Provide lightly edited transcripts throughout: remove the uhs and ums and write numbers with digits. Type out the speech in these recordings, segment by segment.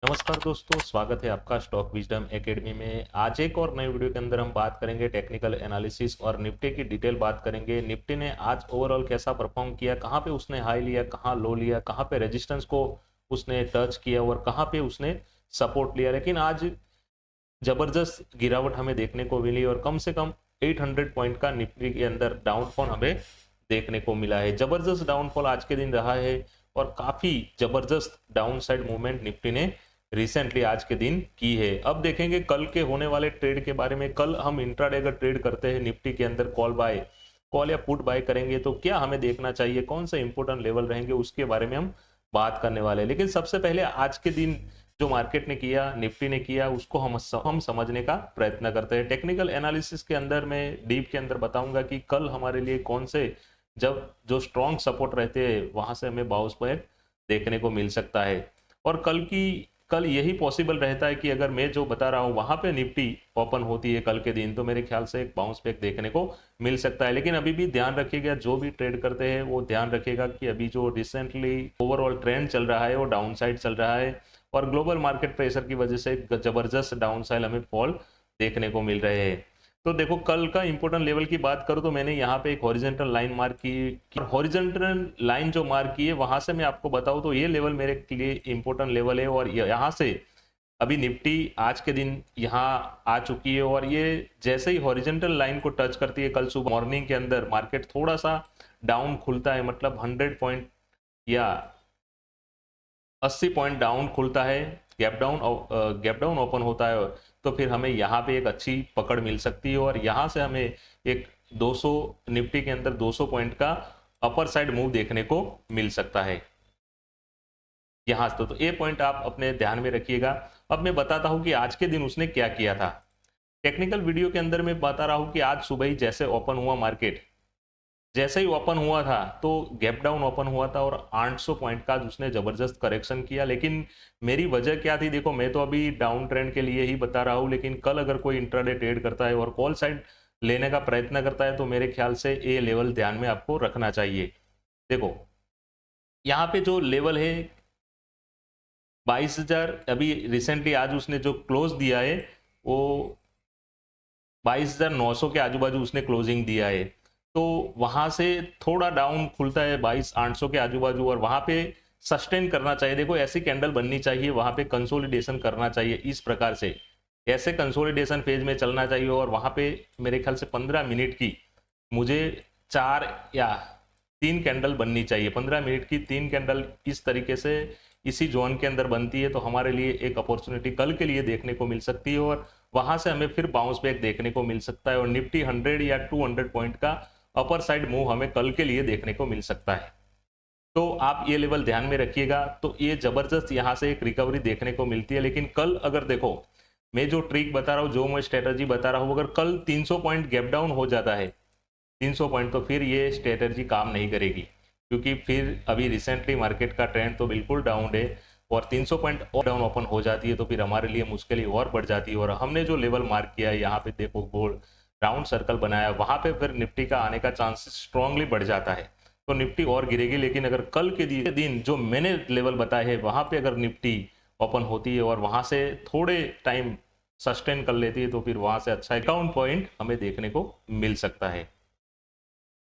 नमस्कार दोस्तों, स्वागत है आपका स्टॉक विजडम एकेडमी में। आज एक और नई वीडियो के अंदर हम बात करेंगे टेक्निकल एनालिसिस और निफ्टी की डिटेल बात करेंगे। निफ्टी ने आज ओवरऑल कैसा परफॉर्म किया, कहाँ पे उसने हाई लिया, कहाँ लो लिया, कहाँ पे रेजिस्टेंस को उसने टच किया और कहाँ पे उसने सपोर्ट लिया। लेकिन आज जबरदस्त गिरावट हमें देखने को मिली और कम से कम 800 पॉइंट का निफ्टी के अंदर डाउनफॉल हमें देखने को मिला है। जबरदस्त डाउनफॉल आज के दिन रहा है और काफी जबरदस्त डाउन साइड मूवमेंट निफ्टी ने रिसेंटली आज के दिन की है। अब देखेंगे कल के होने वाले ट्रेड के बारे में। कल हम इंट्राडे अगर ट्रेड करते हैं निफ्टी के अंदर कॉल या पुट बाय करेंगे तो क्या हमें देखना चाहिए, कौन से इंपोर्टेंट लेवल रहेंगे, उसके बारे में हम बात करने वाले हैं। लेकिन सबसे पहले आज के दिन जो मार्केट ने किया, निफ्टी ने किया, उसको हम समझने का प्रयत्न करते हैं। टेक्निकल एनालिसिस के अंदर मैं डीप के अंदर बताऊंगा कि कल हमारे लिए कौन से जब जो स्ट्रॉन्ग सपोर्ट रहते हैं वहां से हमें बाउंस बैक देखने को मिल सकता है। और कल यही पॉसिबल रहता है कि अगर मैं जो बता रहा हूँ वहां पे निफ्टी ओपन होती है कल के दिन तो मेरे ख्याल से एक बाउंस बैक देखने को मिल सकता है। लेकिन अभी भी ध्यान रखिएगा, जो भी ट्रेड करते हैं वो ध्यान रखिएगा कि अभी जो रिसेंटली ओवरऑल ट्रेंड चल रहा है वो डाउन साइड चल रहा है और ग्लोबल मार्केट प्रेशर की वजह से जबरदस्त डाउन साइड हमें फॉल देखने को मिल रहे हैं। तो देखो कल का इंपोर्टेंट लेवल की बात करूं तो मैंने यहाँ पे एक हॉरिजेंटल लाइन मार्क की। हॉरिजेंटल लाइन जो मार्क की है वहां से मैं आपको बताऊं तो ये लेवल मेरे लिए इंपोर्टेंट लेवल है और यहाँ से अभी निफ्टी आज के दिन यहाँ आ चुकी है और ये जैसे ही हॉरिजेंटल लाइन को टच करती है कल सुबह मॉर्निंग के अंदर मार्केट थोड़ा सा डाउन खुलता है, मतलब 100 पॉइंट या 80 पॉइंट डाउन खुलता है, गैप डाउन ओपन होता है तो फिर हमें यहाँ पे एक अच्छी पकड़ मिल सकती है और यहाँ से हमें एक 200 निफ्टी के अंदर 200 पॉइंट का अपर साइड मूव देखने को मिल सकता है यहाँ से। तो ये पॉइंट आप अपने ध्यान में रखिएगा। अब मैं बताता हूँ कि आज के दिन उसने क्या किया था। टेक्निकल वीडियो के अंदर मैं बता रहा हूँ कि आज सुबह ही जैसे ओपन हुआ मार्केट, जैसे ही ओपन हुआ था तो गैप डाउन ओपन हुआ था और 800 पॉइंट का उसने जबरदस्त करेक्शन किया। लेकिन मेरी वजह क्या थी, देखो मैं तो अभी डाउन ट्रेंड के लिए ही बता रहा हूँ, लेकिन कल अगर कोई इंट्राडे ट्रेड करता है और कॉल साइड लेने का प्रयत्न करता है तो मेरे ख्याल से ये लेवल ध्यान में आपको रखना चाहिए। देखो यहाँ पे जो लेवल है 22,000, अभी रिसेंटली आज उसने जो क्लोज दिया है वो 22,900 के आजू बाजू उसने क्लोजिंग दिया है। तो वहां से थोड़ा डाउन खुलता है 22,800 के आजू बाजू और वहां पे सस्टेन करना चाहिए। देखो ऐसी कैंडल बननी चाहिए, वहां पे कंसोलिडेशन करना चाहिए, इस प्रकार से ऐसे कंसोलिडेशन फेज में चलना चाहिए और वहां पे मेरे ख्याल से 15 मिनट की मुझे 4 या 3 कैंडल बननी चाहिए। 15 मिनट की 3 कैंडल इस तरीके से इसी जोन के अंदर बनती है तो हमारे लिए एक अपॉर्चुनिटी कल के लिए देखने को मिल सकती है और वहां से हमें फिर बाउंस बैक देखने को मिल सकता है और निफ्टी 100 या 200 पॉइंट का अपर साइड मूव हमें कल के लिए देखने को मिल सकता है। तो आप ये लेवल ध्यान में रखिएगा। तो ये जबरदस्त यहाँ से एक रिकवरी देखने को मिलती है। लेकिन कल अगर देखो मैं जो ट्रिक बता रहा हूँ, जो मैं स्ट्रेटजी बता रहा हूँ, अगर कल 300 पॉइंट गैप डाउन हो जाता है 300 पॉइंट तो फिर ये स्ट्रेटजी काम नहीं करेगी, क्योंकि फिर अभी रिसेंटली मार्केट का ट्रेंड तो बिल्कुल डाउन है और 300 पॉइंट और डाउन ओपन हो जाती है तो फिर हमारे लिए मुश्किल और बढ़ जाती है। और हमने जो लेवल मार्क किया है यहाँ पे देखो गोल्ड राउंड सर्कल बनाया, वहां पे फिर निफ्टी का आने का चांसेस स्ट्रांगली बढ़ जाता है तो निफ्टी और गिरेगी। लेकिन अगर कल के दिन जो मैंने लेवल बताए हैं वहां पे अगर निफ्टी ओपन होती है और वहां से थोड़े टाइम सस्टेन कर लेती है तो फिर वहां से अच्छा अकाउंट पॉइंट हमें देखने को मिल सकता है।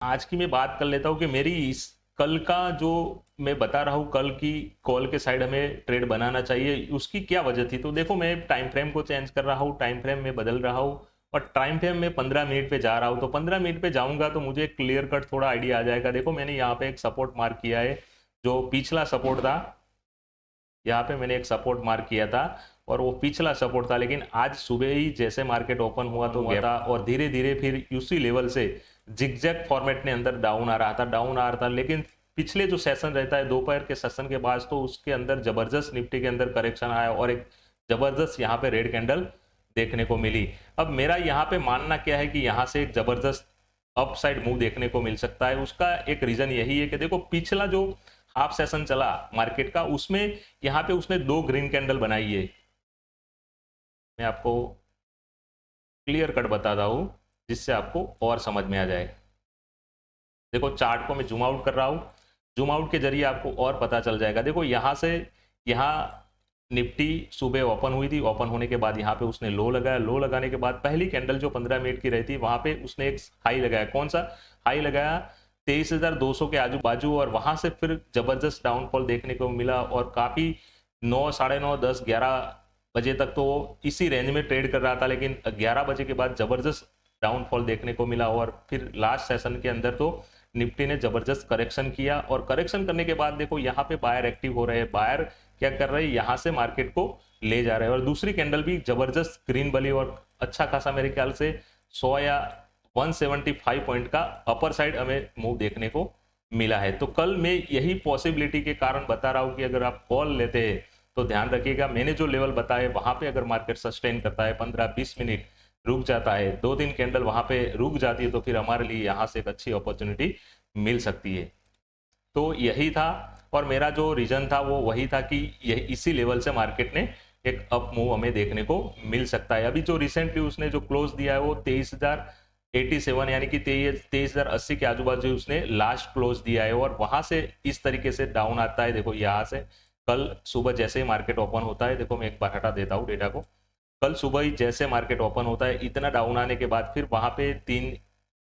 आज की मैं बात कर लेता हूं कि मेरी इस कल का जो मैं बता रहा हूं कल की कॉल के साइड हमें ट्रेड बनाना चाहिए, उसकी क्या वजह थी। तो देखो मैं टाइम फ्रेम को चेंज कर रहा हूं, टाइम फ्रेम में बदल रहा हूं और टाइम फ्रेम में 15 मिनट पे जा रहा हूं। तो 15 मिनट पे जाऊंगा तो मुझे क्लियर कट थोड़ा आइडिया आ जाएगा। देखो मैंने यहाँ पे एक सपोर्ट मार्क किया है, जो पिछला सपोर्ट था, यहाँ पे मैंने एक सपोर्ट मार्क किया था और वो पिछला सपोर्ट था। लेकिन आज सुबह ही जैसे मार्केट ओपन हुआ तो गया था और धीरे धीरे फिर उसी लेवल से जिगजैग फॉर्मेट ने अंदर डाउन आ रहा था। लेकिन पिछले जो सेशन रहता है दोपहर के सेशन के बाद तो उसके अंदर जबरदस्त निफ्टी के अंदर करेक्शन आया और एक जबरदस्त यहाँ पे रेड कैंडल देखने को मिली। अब मेरा यहाँ पे मानना क्या है कि यहाँ से एक जबरदस्त अपसाइड मूव देखने को मिल सकता है। उसका एक रीजन यही है कि देखो पिछला जो हाफ सेशन चला मार्केट का उसमें यहाँ पे उसने 2 ग्रीन कैंडल बनाई है। मैं आपको क्लियर कट बताता हूं जिससे आपको और समझ में आ जाए। देखो चार्ट को मैं जूम आउट कर रहा हूं, जूम आउट के जरिए आपको और पता चल जाएगा। देखो यहां से यहां निफ्टी सुबह ओपन हुई थी, ओपन होने के बाद यहाँ पे उसने लो लगाया, लो लगाने के बाद पहली कैंडल जो 15 मिनट की रही थी वहां पे उसने एक हाई लगाया। कौन सा हाई लगाया? 23,200 के आजू बाजू, और वहां से फिर जबरदस्त डाउनफॉल देखने को मिला और काफी 9, साढ़े 9, 10, 11 बजे तक तो इसी रेंज में ट्रेड कर रहा था, लेकिन 11 बजे के बाद जबरदस्त डाउनफॉल देखने को मिला और फिर लास्ट सेशन के अंदर तो निफ्टी ने जबरदस्त करेक्शन किया। और करेक्शन करने के बाद देखो यहाँ पे बायर एक्टिव हो रहे हैं, बायर क्या कर रहे हैं, यहाँ से मार्केट को ले जा रहे हैं। और दूसरी कैंडल भी जबरदस्त ग्रीन बली और अच्छा खासा मेरे ख्याल से 100 या 175 पॉइंट का अपर साइड हमें मूव देखने को मिला है। तो कल मैं यही पॉसिबिलिटी के कारण बता रहा हूं कि अगर आप कॉल लेते हैं तो ध्यान रखिएगा, मैंने जो लेवल बताए वहां पे अगर मार्केट सस्टेन करता है, 15-20 मिनट रुक जाता है, 2-3 कैंडल वहां पे रुक जाती है, तो फिर हमारे लिए यहाँ से एक अच्छी अपॉर्चुनिटी मिल सकती है। तो यही था, और मेरा जो रीजन था वो वही था कि यही इसी लेवल से मार्केट ने एक अप मूव हमें देखने को मिल सकता है। अभी जो रिसेंटली उसने जो क्लोज दिया है वो 23,087 यानी कि 23,080 के आजू बाजू उसने लास्ट क्लोज दिया है, और वहां से इस तरीके से डाउन आता है। देखो यहाँ से कल सुबह जैसे ही मार्केट ओपन होता है, देखो मैं एक बार हटा देता हूँ डेटा को, कल सुबह ही जैसे मार्केट ओपन होता है इतना डाउन आने के बाद फिर वहां पे 3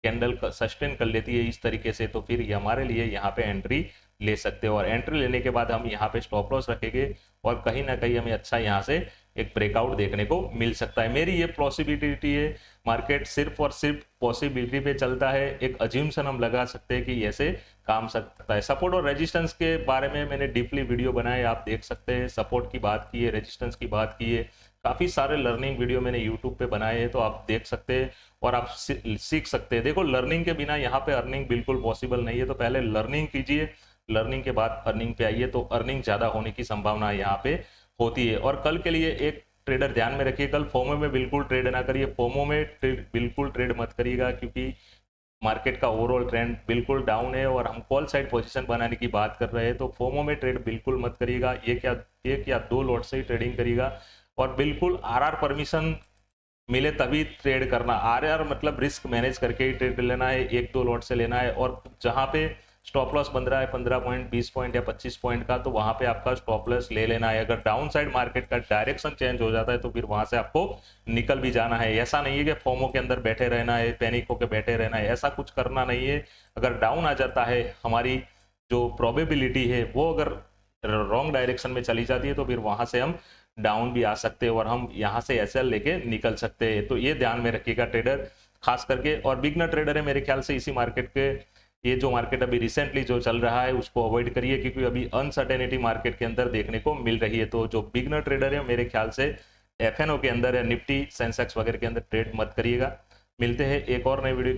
कैंडल सस्टेन कर लेती है इस तरीके से, तो फिर ये हमारे लिए यहाँ पे एंट्री ले सकते हो। और एंट्री लेने के बाद हम यहाँ पे स्टॉप लॉस रखेंगे और कहीं ना कहीं हमें अच्छा यहाँ से एक ब्रेकआउट देखने को मिल सकता है। मेरी ये पॉसिबिलिटी है, मार्केट सिर्फ और सिर्फ पॉसिबिलिटी पे चलता है, एक अज्यूमशन हम लगा सकते हैं कि ऐसे काम सकता है। सपोर्ट और रेजिस्टेंस के बारे में मैंने डीपली वीडियो बनाए, आप देख सकते हैं। सपोर्ट की बात की है, रेजिस्टेंस की बात की है, काफी सारे लर्निंग वीडियो मैंने यूट्यूब पे बनाए हैं, तो आप देख सकते हैं और आप सीख सकते हैं। देखो लर्निंग के बिना यहाँ पे अर्निंग बिल्कुल पॉसिबल नहीं है, तो पहले लर्निंग कीजिए, लर्निंग के बाद अर्निंग पे आइए, तो अर्निंग ज्यादा होने की संभावना यहाँ पे होती है। और कल के लिए एक ट्रेडर ध्यान में रखिए, कल फोमो में बिल्कुल ट्रेड ना करिए, फोमो में बिल्कुल ट्रेड मत करिएगा, क्योंकि मार्केट का ओवरऑल ट्रेंड बिल्कुल डाउन है और हम कॉल साइड पोजीशन बनाने की बात कर रहे हैं। तो फोमो में ट्रेड बिल्कुल मत करिएगा, एक या 2 लॉट से ही ट्रेडिंग करिएगा, और बिल्कुल आरआर परमिशन मिले तभी ट्रेड करना। आरआर मतलब रिस्क मैनेज करके ही ट्रेड लेना है, 1-2 लॉट से लेना है, और जहां पे स्टॉप लॉस बन रहा है 15 पॉइंट, 20 पॉइंट या 25 पॉइंट का, तो वहां पे आपका स्टॉप लॉस ले लेना है। अगर डाउन साइड मार्केट का डायरेक्शन चेंज हो जाता है तो फिर वहां से आपको निकल भी जाना है। ऐसा नहीं है कि फोमो के अंदर बैठे रहना है, पैनिक होकर बैठे रहना है, ऐसा कुछ करना नहीं है। अगर डाउन आ जाता है, हमारी जो प्रोबेबिलिटी है वो अगर रॉन्ग डायरेक्शन में चली जाती है, तो फिर वहां से हम डाउन भी आ सकते हैं और हम यहाँ से एसएल लेके निकल सकते हैं। तो ये ध्यान में रखिएगा ट्रेडर, खास करके, और बिगनर ट्रेडर है मेरे ख्याल से इसी मार्केट के, ये जो मार्केट अभी रिसेंटली जो चल रहा है उसको अवॉइड करिए, क्योंकि अभी अनसर्टेनिटी मार्केट के अंदर देखने को मिल रही है। तो जो बिगनर ट्रेडर है मेरे ख्याल से एफएनओ के अंदर या निफ्टी सेंसेक्स वगैरह के अंदर ट्रेड मत करिएगा। मिलते हैं एक और नई वीडियो।